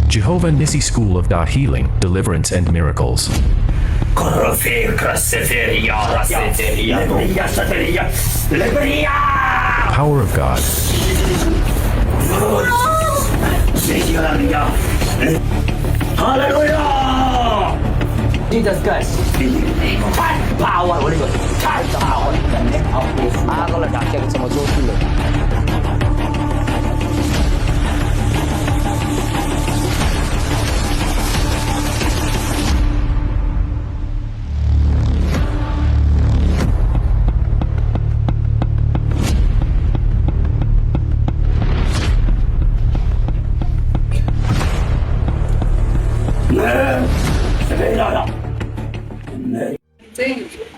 Jehovah Nissi School of God Healing, Deliverance and Miracles. Power of God. Hallelujah! Jesus Christ. Power, Holy Ghost. Power. Ako lang ढाकेको छ म जोशीले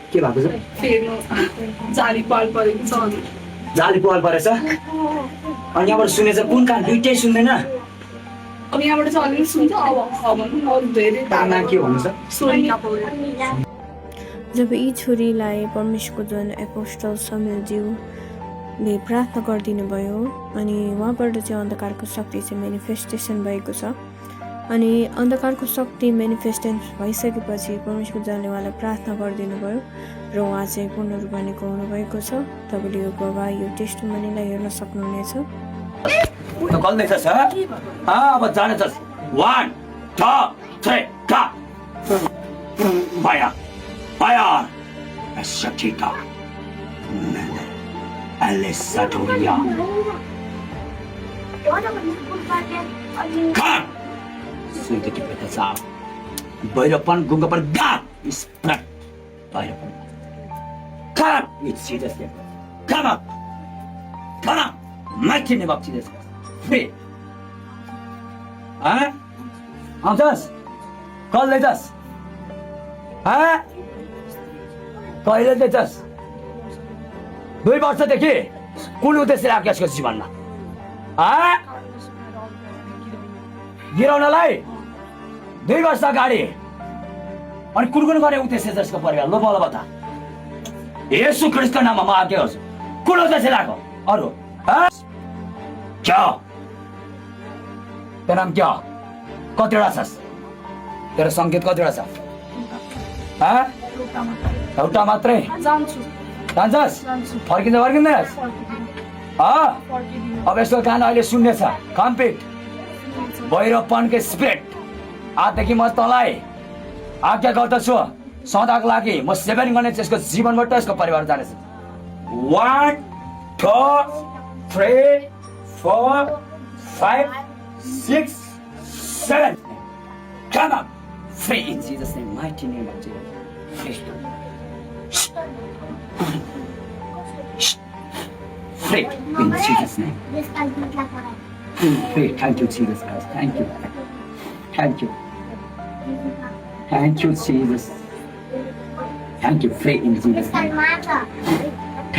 के भएको छ जाली पाल परेको छ जाली पाल परेछ अनि यहाँबाट सुनेछ कुन कान दुईटै सुन्दैन अब यहाँबाट चाहिँ अलिअलि सुन्छ अब अरू धेरै ताना के भन्नु छ सोनिका पौडेल जब यी छोरीलाई परमेश्वरको जन एपोस्टल समेलज्यूले प्रार्थना गरिदिनु भयो अनि उहाँबाट चाहिँ अन्धकारको शक्ति चाहिँ मेनिफेस्टेसन भएको छ अनि अन्धकारको शक्ति मेनिफेस्टेसन भइसकेपछि परमेश्वरको जनले उहाँलाई प्रार्थना गरिदिनु भयो र उहाँ चाहिँ पूर्ण रूपमा निको हुनुभएको छ। तपाईँले यो गवाह यो टेस्टिमोनीलाई हेर्न सक्नुहुनेछ। त कल्दैछस् अब जानेछस् 1 2 3 का फायर फायर एसटिका एलेसाटोरिया Come! Sudah kita sah. Bayrapan gunggapan gap isprat. Bayrapan. Come! It's Jesus name. Come up. Come up. Mighty name of Jesus. Free. Huh? Anjas? Call letters. Huh? Call letters. 2 वर्षदेखि कुन उद्देश्य राख्यो यसको जीवनमा गिराउनलाई 2 वर्ष अगाडि अनि कुन गर्ने उद्देश्य छ यसको परिवार लो बोल बता येशू ख्रीष्टको नाममा म आज्ञा गर्छु कुन उद्देश्य राख्यो अरु क्या तेरो नाम क्या कतिवटा छस् तेरो संकेत कतिवटा छ एउटा मात्रै जान्छु जान्छस् फर्किँदैनस् अब यसको कान अहिले सुन्ने छ कम्प्लिट भैरवपनको स्पिरिट आजदेखि म तँलाई आज्ञा गर्दछु सदाको लागि म सेवन गर्ने यसको जीवनबाट यसको परिवार जानेछ 1 2 3 4 5 6 7 Come on free in Jesus name mighty name of Jesus free in Jesus name free thank you Jesus Christ thank you thank you Jesus thank you free in Jesus name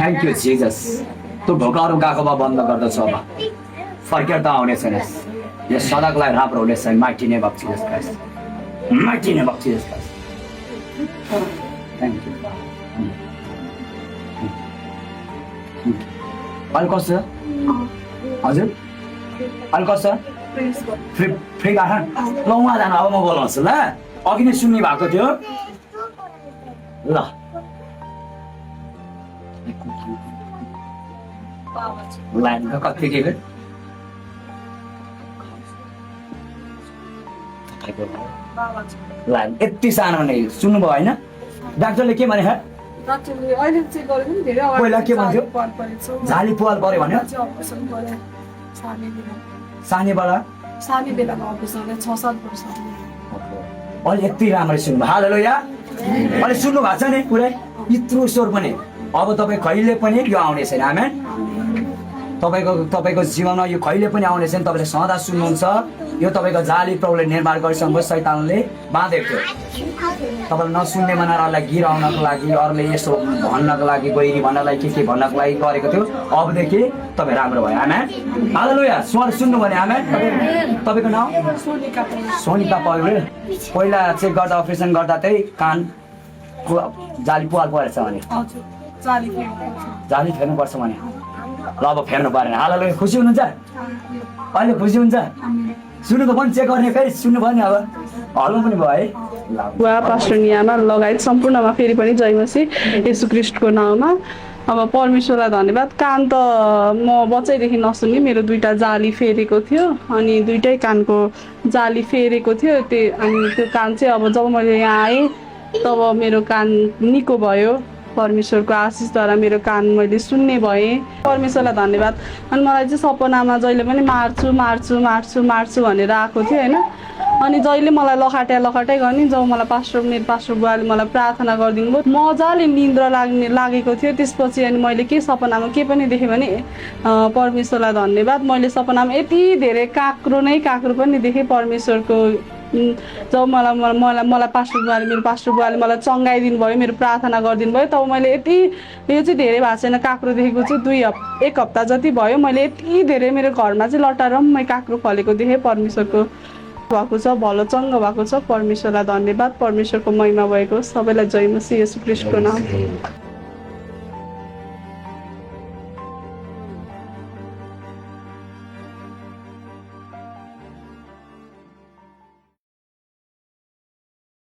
thank you Jesus तू ढोकाहरू गएको भए बन्द गर्दछ अब फर्केर त आउने छैनस् यो सदाको लागि राम्रो हुनेछ mighty name of Jesus Christ mighty name of Jesus Christ thank you अहिले कस्तो छ हजुर अहिले कस्तो छ फ्री गाडा ल उहाँ जानु अब म बोलाउँछु ल अघि नै सुन्ने भएको थियो ल लाइन कति के लाइन यति सानो नै सुन्नुभयो होइन डाक्टरले के भने पहिला के भन्थ्यो झाली पाल पर्यो भन्यो सानी बेलामा अफिसरले 6-7 वर्ष अहिले यति राम्ररी सुन्नुभयो हालेलुया अहिले सुन्नु भएको छ नि पुरै यत्रो स्वर पनि अब तपाईँ कहिले पनि यो आउने छैन आमेन तपाईको जीवनमा यो कहिले पनि आउने छैन तपाईले सदा सुन्नुहुन्छ यो तपाईको जाली प्रभुले निर्माण गरिसक्नु शैतानले बाँधेको थियो तपाईले नसुन्ने मानिसहरूलाई गिराउनको लागि अरूले यसो भन्नको लागि गइरी भन्नलाई के भन्नको लागि गरेको थियो अबदेखि तपाई राम्रो भयो आमेन हालेलुया स्वर सुन्नु भने आमेन तपाईको नाम सोनिका पौडेल पहिला चेक गर्दा अपरेसन गर्दा चाहिँ कान जाली पुवाल परेछ भने हजुर जाली फेर्नुपर्छ। जाली फेर्नुपर्छ भने ल अब फेर्नु परेन। हाल खुसी हुनुहुन्छ अहिले? खुसी हुन्छ? सुन्नुको पनि चेक गर्ने फेरि सुन्नु भयो नि अब हल्नु पनि भयो है। वा पास्टर नियामा लगायत सम्पूर्णमा फेरि पनि जय मसीह येशू ख्रीष्टको नाउँमा। अब परमेश्वरलाई धन्यवाद। कान त म बच्चैदेखि नसुन्ने, मेरो 2टा जाली फेरेको थियो अनि 2टै कानको जाली फेरेको थियो। अनि त्यो कान चाहिँ अब जब मैले यहाँ आएँ तब मेरो कान निको भयो। परमेश्वरको आशिषद्वारा मेरो कान मैले सुन्ने भएँ। परमेश्वरलाई धन्यवाद। अनि मलाई चाहिँ सपनामा जहिले पनि मार्छु मार्छु मार्छु मार्छु भनेर आएको थियो होइन। अनि जहिले मलाई लखाटाइ गर्ने। जब मलाई मेरो पास्टर बुवाले मलाई प्रार्थना गरिदिनु भयो, मजाले निन्द्रा लागेको थियो। त्यसपछि अनि मैले के सपनामा के पनि देखेँ भने परमेश्वरलाई धन्यवाद, मैले सपनामा यति धेरै काँक्रो पनि देखेँ परमेश्वरको। जब मलाई मेरो पास्टर बुवाले मलाई चङ्गाइदिनु भयो, मेरो प्रार्थना गरिदिनु भयो, तब मैले यो चाहिँ धेरै भएको छैन, काँक्रो देखेको चाहिँ 1 हप्ता जति भयो। मैले यति धेरै मेरो घरमा चाहिँ लटारम्मै काँक्रो फलेको देखेँ। परमेश्वरको भएको छ, भलो चङ्ग भएको छ। परमेश्वरलाई धन्यवाद, परमेश्वरको महिमा भएको। सबैलाई जय मसीह येशू ख्रीष्टको नाम।